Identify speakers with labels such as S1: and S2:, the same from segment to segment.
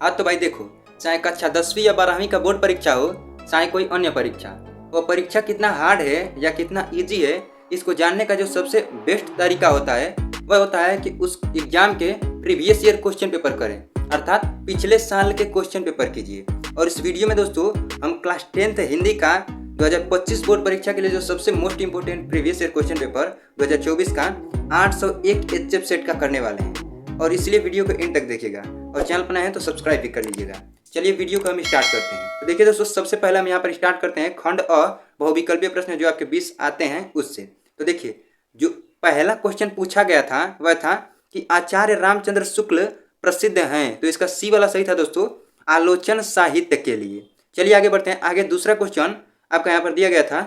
S1: हाँ तो भाई देखो, चाहे कक्षा 10वीं या 12वीं का बोर्ड परीक्षा हो, चाहे कोई अन्य परीक्षा, वो परीक्षा कितना हार्ड है या कितना इजी है, इसको जानने का जो सबसे बेस्ट तरीका होता है वह होता है कि उस एग्जाम के प्रीवियस ईयर क्वेश्चन पेपर करें, अर्थात पिछले साल के क्वेश्चन पेपर कीजिए। और इस वीडियो में दोस्तों हम क्लास 10th हिंदी का 2025 बोर्ड परीक्षा के लिए जो सबसे most important previous year question paper 2024 का 801 एचएफ सेट का करने वाले हैं, और इसलिए वीडियो को एंड तक देखिएगा और चैनल पर नए हैं तो सब्सक्राइब भी कर लीजिएगा। चलिए वीडियो को हम स्टार्ट करते हैं। तो देखिए दोस्तों, सबसे पहले हम यहाँ पर स्टार्ट करते हैं खंड अ बहुविकल्पीय प्रश्न जो आपके 20 आते हैं उससे। तो देखिए, जो पहला क्वेश्चन पूछा गया था वह था कि आचार्य रामचंद्र शुक्ल प्रसिद्ध हैं, तो इसका सी वाला सही था दोस्तों, आलोचन साहित्य के लिए। चलिए आगे बढ़ते हैं। आगे दूसरा क्वेश्चन आपका यहाँ पर दिया गया था,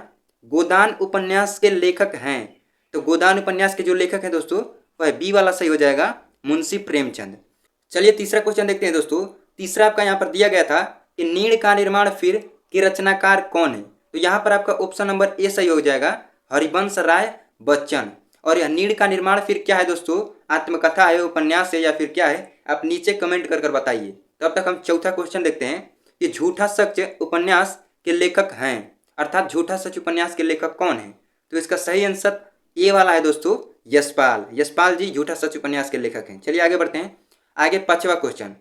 S1: गोदान उपन्यास के लेखक हैं, तो गोदान उपन्यास के जो लेखक हैं दोस्तों वह बी वाला सही हो जाएगा, मुंशी प्रेमचंद। चलिए तीसरा क्वेश्चन देखते हैं दोस्तों। तीसरा आपका यहाँ पर दिया गया था कि नीड़ का निर्माण फिर के रचनाकार कौन है, तो यहाँ पर आपका ऑप्शन नंबर ए सही हो जाएगा, हरिवंश राय बच्चन। और यह नीड़ का निर्माण फिर क्या है दोस्तों, आत्मकथा है, उपन्यास है या फिर क्या है, आप नीचे कमेंट कर कर बताइए। तो अब तक हम चौथा क्वेश्चन देखते हैं कि झूठा सच उपन्यास के लेखक हैं, अर्थात झूठा सच उपन्यास के लेखक कौन है, तो इसका सही आंसर ए वाला है दोस्तों, यशपाल। यशपाल जी झूठा सच उपन्यास के लेखक हैं। चलिए आगे बढ़ते हैं। आगे पांचवा क्वेश्चन,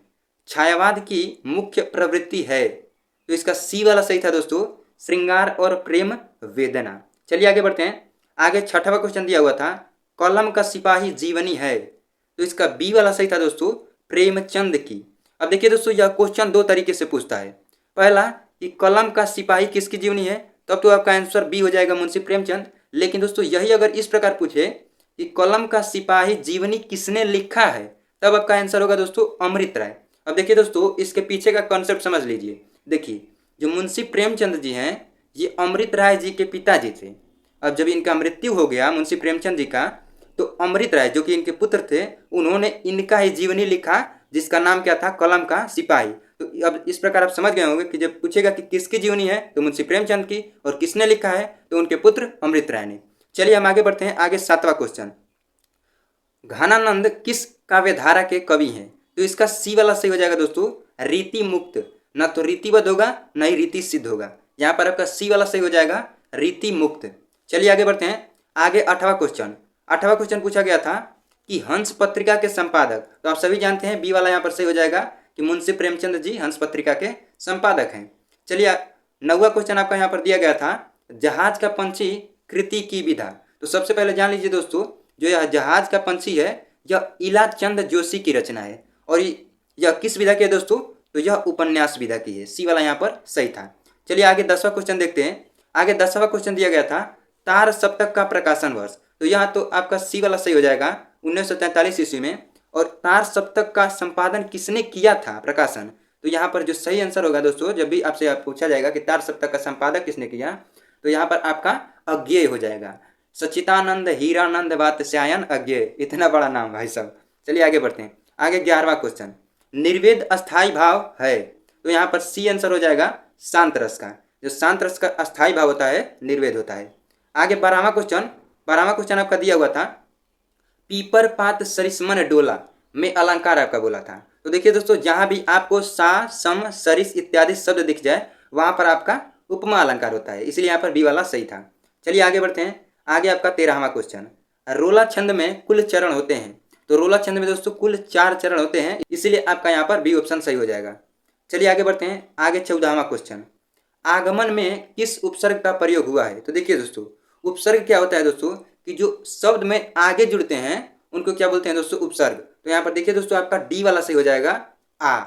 S1: छायावाद की मुख्य प्रवृत्ति है, तो इसका सी वाला सही था दोस्तों, श्रृंगार और प्रेम वेदना। चलिए आगे बढ़ते हैं। आगे छठवां क्वेश्चन दिया हुआ था, कलम का सिपाही जीवनी है, तो इसका बी वाला सही था दोस्तों, प्रेमचंद की। अब देखिए दोस्तों, यह क्वेश्चन दो तरीके से पूछता है। पहला कि कलम का सिपाही किसकी जीवनी है, तब तो आपका आंसर बी हो जाएगा, मुंशी प्रेमचंद। लेकिन दोस्तों यही अगर इस प्रकार पूछे कि कलम का सिपाही जीवनी किसने लिखा है, तब आपका आंसर होगा दोस्तों अमृत राय। अब देखिए दोस्तों, इसके पीछे का कॉन्सेप्ट समझ लीजिए। देखिए, जो मुंशी प्रेमचंद जी हैं ये अमृत राय जी के पिताजी थे। अब जब इनका मृत्यु हो गया मुंशी प्रेमचंद जी का, तो अमृत राय जो कि इनके पुत्र थे, उन्होंने इनका ही जीवनी लिखा जिसका नाम क्या था, कलम का सिपाही। तो अब इस प्रकार आप समझ गए होंगे कि जब पूछेगा कि किसकी जीवनी है तो मुंशी प्रेमचंद की, और किसने लिखा है तो उनके पुत्र अमृत राय ने। चलिए हम आगे बढ़ते हैं। आगे सातवां क्वेश्चन, घनानंद किस काव्यधारा के कवि हैं, तो इसका सी वाला सही हो जाएगा दोस्तों, रीति मुक्त। ना तो रीतिबद्ध होगा ना ही रीति सिद्ध होगा, यहाँ पर आपका सी वाला सही हो जाएगा, रीति मुक्त। चलिए आगे बढ़ते हैं। आगे आठवां क्वेश्चन पूछा गया था कि हंस पत्रिका के संपादक, तो आप सभी जानते हैं बी वाला यहाँ पर सही हो जाएगा कि मुंशी प्रेमचंद जी हंस पत्रिका के संपादक हैं। चलिए नौवां क्वेश्चन आपका यहाँ पर दिया गया था, जहाज का पंछी कृति की विधा, तो सबसे पहले जान लीजिए दोस्तों, जो यह जहाज का पंछी है यह इलाचंद जोशी की रचना है, और यह किस विधा की है दोस्तों, तो यह उपन्यास विधा की है, सी वाला यहाँ पर सही था। चलिए आगे 10वां क्वेश्चन देखते हैं। आगे 10वां क्वेश्चन दिया गया था, तार सप्तक का प्रकाशन वर्ष, तो यहाँ तो आपका सी वाला सही हो जाएगा, 1943 ईस्वी में। और तार सप्तक का संपादन किसने किया था, प्रकाशन, तो यहाँ पर जो सही आंसर होगा दोस्तों, जब भी आपसे पूछा जाएगा कि तार सप्तक का संपादक किसने किया, तो यहाँ पर आपका अज्ञेय हो जाएगा, सच्चिदानंद हीरानंद वात्स्यायन अज्ञेय, इतना बड़ा नाम भाई साहब। चलिए आगे बढ़ते हैं। आगे 11वां क्वेश्चन, निर्वेद अस्थाई भाव है, तो यहाँ पर सी आंसर हो जाएगा, शांत रस का। जो शांत रस का अस्थाई भाव होता है निर्वेद होता है। आगे 12वां क्वेश्चन आपका दिया हुआ था, पीपर पात सरिस्मन डोला में अलंकार आपका बोला था। तो देखिए दोस्तों, जहां भी आपको सा सम सरिस इत्यादि शब्द दिख जाए वहां पर आपका उपमा अलंकार होता है, इसलिए यहाँ पर बी वाला सही था। चलिए आगे बढ़ते हैं। आगे आपका 13वां क्वेश्चन, रोला छंद में कुल चरण होते हैं, तो रोला छंद में दोस्तों कुल 4 चरण होते हैं, इसलिए आपका यहाँ पर बी ऑप्शन सही हो जाएगा। चलिए आगे बढ़ते हैं। आगे 14वां क्वेश्चन, आगमन में किस उपसर्ग का प्रयोग हुआ है, तो देखिए दोस्तों, उपसर्ग क्या होता है दोस्तों, कि जो शब्द में आगे जुड़ते हैं उनको क्या बोलते हैं दोस्तों, उपसर्ग। तो यहाँ पर देखिए दोस्तों, आपका डी वाला सही हो जाएगा, आ।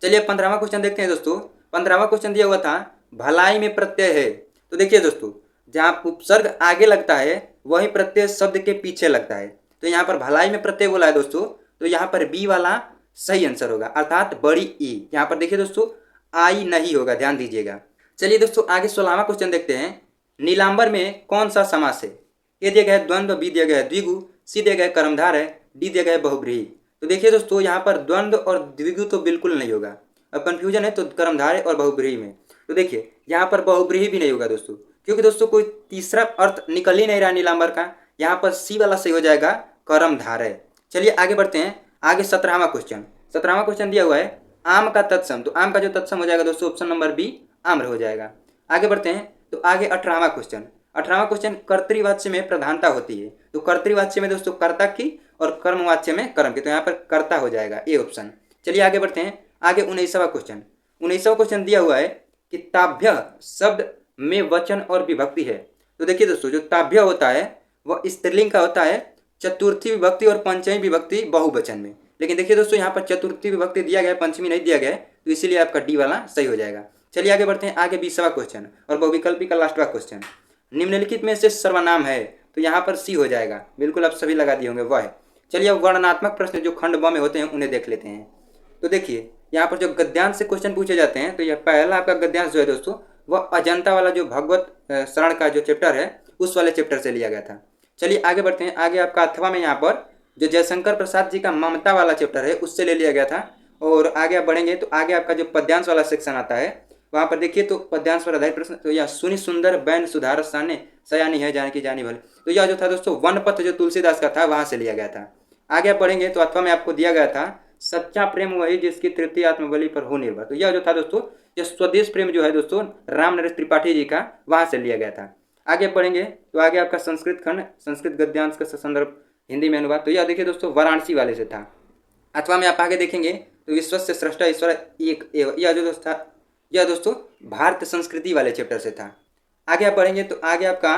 S1: चलिए 15वां क्वेश्चन देखते हैं दोस्तों। 15वां क्वेश्चन दिया हुआ था, भलाई में प्रत्यय है, तो देखिए दोस्तों, जहाँ उपसर्ग आगे लगता है वही प्रत्यय शब्द के पीछे लगता है, तो यहाँ पर भलाई में प्रत्यय बोला है दोस्तों, तो यहाँ पर बी वाला सही आंसर होगा, अर्थात बड़ी ई। यहाँ पर देखिए दोस्तों, आई नहीं होगा, ध्यान दीजिएगा। चलिए दोस्तों आगे 16वां क्वेश्चन देखते हैं, नीलांबर में कौन सा समास है, ए दिया गया है द्वंद्व, बी दिया गया है द्विगु, सी दिया गया है कर्मधार है, डी दिया गया है बहुब्रीहि। तो देखिए दोस्तों, यहाँ पर द्वंद्व और द्विगु तो बिल्कुल नहीं होगा, अब कंफ्यूजन है तो कर्मधार और बहुब्रीहि में। तो देखिए यहाँ पर बहुब्रीहि भी नहीं होगा दोस्तों, क्योंकि दोस्तों कोई तीसरा अर्थ निकल ही नहीं रहा नीलांबर का, यहाँ पर सी वाला सही हो जाएगा, कर्मधार है। चलिए आगे बढ़ते हैं। आगे 17वां क्वेश्चन दिया हुआ है, आम का तत्सम, तो आम का जो तत्सम हो जाएगा दोस्तों ऑप्शन नंबर बी आम्र हो जाएगा। आगे बढ़ते हैं, तो आगे 18वां क्वेश्चन। 18वां क्वेश्चन, कर्तृवाच्य में प्रधानता होती है, तो कर्तृवाच्य में दोस्तों कर्ता की और कर्मवाच्य में कर्म की, तो यहाँ पर कर्ता हो जाएगा ए ऑप्शन। चलिए आगे बढ़ते हैं, आगे 19वां क्वेश्चन। 19वां क्वेश्चन दिया हुआ है कि ताभ्य शब्द में वचन और विभक्ति है। तो देखिए दोस्तों, जो ताभ्य होता है वह स्त्रीलिंग का होता है, चतुर्थी विभक्ति और पंचमी विभक्ति बहुवचन में। लेकिन देखिए दोस्तों, यहाँ पर चतुर्थी विभक्ति दिया गया है, पंचमी नहीं दिया गया है, तो इसीलिए आपका डी वाला सही हो जाएगा। चलिए आगे बढ़ते हैं, आगे 20वां क्वेश्चन और बहुविकल्पी का लास्टवां क्वेश्चन। निम्नलिखित में से सर्वनाम है, तो यहाँ पर सी हो जाएगा, बिल्कुल आप सभी लगा दिए होंगे वह है। चलिए अब वर्णनात्मक प्रश्न जो खंड ब में होते हैं उन्हें देख लेते हैं। तो देखिए यहाँ पर जो गद्यांश से क्वेश्चन पूछे जाते हैं, तो यह पहला आपका गद्यांश जो है दोस्तों वह अजंता वाला जो भगवत शरण का जो चैप्टर है उस वाले चैप्टर से लिया गया था। चलिए आगे बढ़ते हैं, आगे आपका अथवा में यहाँ पर जो जयशंकर प्रसाद जी का ममता वाला चैप्टर है उससे ले लिया गया था। और आगे आप बढ़ेंगे तो आगे आपका जो पद्यांश वाला सेक्शन आता है वहाँ पर देखिए, तो पद्यांश पर आधारित प्रश्न, तो यह सुनि सुंदर बैन सुधार साने सयानी है जानकी जानी भले, तो यह जो था दोस्तों वनपथ जो तुलसीदास का था वहाँ से लिया गया था। आगे आप पढ़ेंगे तो अथवा में आपको दिया गया था सच्चा प्रेम वही जिसकी तृतीय आत्मबलि पर हो निर्भर, तो यह जो था दोस्तों यह स्वदेश प्रेम जो है दोस्तों राम नरेश त्रिपाठी जी का वहाँ से लिया गया था। आगे पढ़ेंगे तो आगे आपका संस्कृत खंड संस्कृत गद्यांश का संदर्भ हिंदी में अनुवाद, तो यह देखिए दोस्तों वाराणसी वाले से था। अथवा में आप आगे देखेंगे तो विश्व से सृष्टा ईश्वर एक एवं, यह जो दोस्त था यह दोस्तों भारत संस्कृति वाले चैप्टर से था। आगे आप पढ़ेंगे तो आगे आपका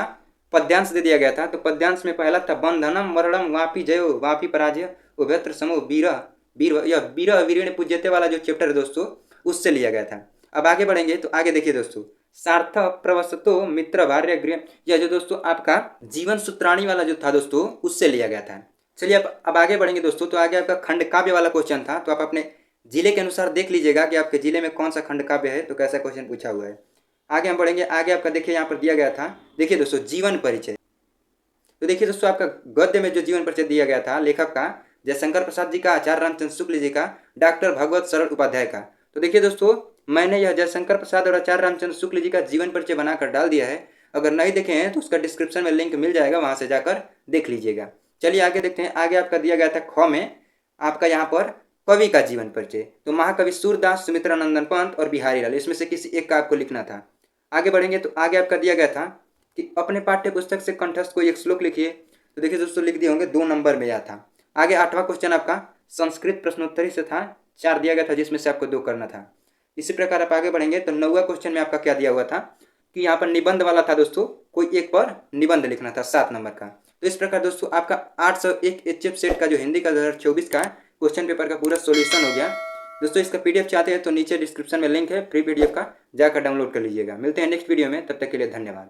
S1: पद्यांश दे दिया गया था, तो पद्यांश में पहला था बंधनम मरणम वापी जयो वापी पराजय उभयत्र समो वीरह वीर, यह वीरह वीरेण पूज्यते वाला जो चैप्टर है दोस्तों उससे लिया गया था। अब आगे बढ़ेंगे तो आगे देखिए दोस्तों सार्थ प्रवसतो मित्र भार्य गृह, यह जो दोस्तों आपका जीवन सूत्राणी वाला जो था दोस्तों उससे लिया गया था। चलिए अब आगे बढ़ेंगे दोस्तों, तो आगे आपका खंड काव्य वाला क्वेश्चन था, तो आप अपने जिले के अनुसार देख लीजिएगा कि आपके जिले में कौन सा खंड काव्य है, तो कैसा क्वेश्चन पूछा हुआ है। आगे हम बढ़ेंगे, आगे आपका देखिए यहाँ पर दिया गया था, देखिए दोस्तों जीवन परिचय, तो देखिए दोस्तों आपका गद्य में जो जीवन परिचय दिया गया था लेखक का जयशंकर प्रसाद जी का, आचार्य रामचंद्र शुक्ल जी का, डॉक्टर भगवत सरल उपाध्याय का, तो देखिए दोस्तों मैंने यह जयशंकर प्रसाद और आचार्य रामचंद्र शुक्ल जी का जीवन परिचय बनाकर डाल दिया है, अगर नहीं देखे हैं तो उसका डिस्क्रिप्शन में लिंक मिल जाएगा, वहां से जाकर देख लीजिएगा। चलिए आगे देखते हैं, आगे आपका दिया गया था ख में आपका यहाँ पर कवि का जीवन परिचय, तो महाकवि सूरदास, सुमित्रानंदन पंत और बिहारी लाल, इसमें से किसी एक का आपको लिखना था। आगे बढ़ेंगे तो आगे आपका दिया गया था कि अपने पाठ्य पुस्तक से कंठस्थ कोई एक श्लोक लिखिए, तो देखिए दोस्तों लिख दिए होंगे 2 नंबर में यह था। आगे 8वां क्वेश्चन आपका संस्कृत प्रश्नोत्तरी से था, 4 दिया गया था जिसमें से आपको 2 करना था। इसी प्रकार आप आगे बढ़ेंगे तो 9वां क्वेश्चन में आपका क्या दिया हुआ था कि यहाँ पर निबंध वाला था दोस्तों, कोई एक पर निबंध लिखना था 7 नंबर का। तो इस प्रकार दोस्तों आपका 801 HF सेट का जो हिंदी का 2024 का क्वेश्चन पेपर का पूरा सॉल्यूशन हो गया। दोस्तों इसका PDF चाहते हैं तो नीचे डिस्क्रिप्शन में लिंक है फ्री PDF का, जाकर डाउनलोड कर लीजिएगा। मिलते हैं नेक्स्ट वीडियो में, तब तक के लिए धन्यवाद।